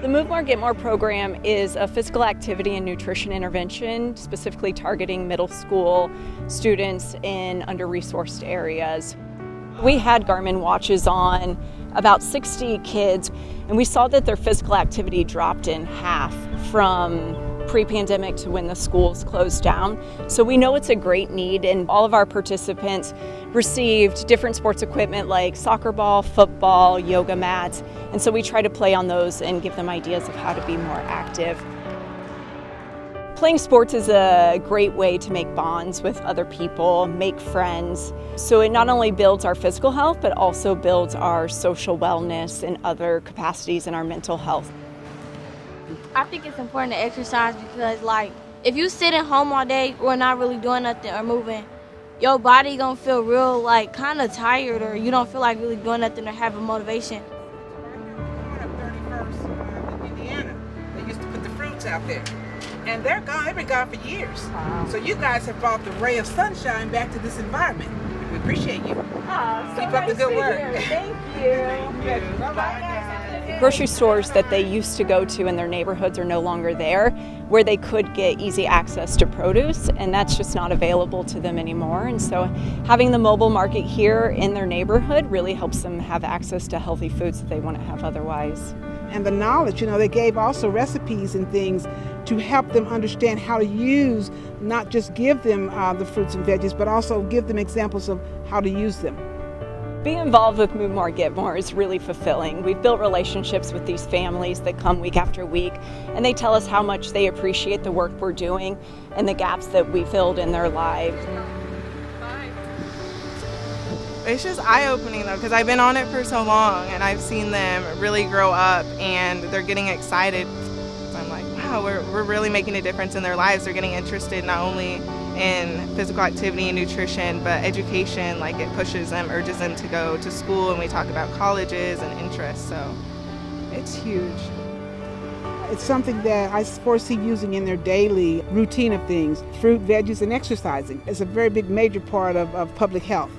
The Move More, Get More program is a physical activity and nutrition intervention specifically targeting middle school students in under-resourced areas. We had Garmin watches on about 60 kids, and we saw that their physical activity dropped in half from pre-pandemic to when the schools closed down. So we know it's a great need, and all of our participants received different sports equipment like soccer ball, football, yoga mats, and so we try to play on those and give them ideas of how to be more active. Playing sports is a great way to make bonds with other people, make friends. So it not only builds our physical health, but also builds our social wellness and other capacities in our mental health. I think it's important to exercise because, like, if you sit at home all day or not really doing nothing or moving, your body gonna feel real, like, kind of tired, or you don't feel like really doing nothing or having motivation. Of 31st in Indiana, they used to put the fruits out there. And they're gone. They've been gone for years. Wow. So you guys have brought the ray of sunshine back to this environment. We appreciate you. Keep up the good work. Thank you. Thank you. Bye-bye. Grocery stores that they used to go to in their neighborhoods are no longer there, where they could get easy access to produce, and that's just not available to them anymore. And so having the mobile market here in their neighborhood really helps them have access to healthy foods that they wouldn't have otherwise. And the knowledge, they gave also recipes and things to help them understand how to use, not just give them the fruits and veggies, but also give them examples of how to use them. Being involved with Move More, Get More is really fulfilling. We've built relationships with these families that come week after week, and they tell us how much they appreciate the work we're doing and the gaps that we filled in their lives. It's just eye-opening though, because I've been on it for so long and I've seen them really grow up and they're getting excited. So I'm like, wow, we're really making a difference in their lives. They're getting interested not only in physical activity and nutrition, but education. Like, it pushes them, urges them to go to school, and we talk about colleges and interests, so it's huge. It's something that I foresee using in their daily routine of things. Fruit, veggies, and exercising is a very big major part of public health.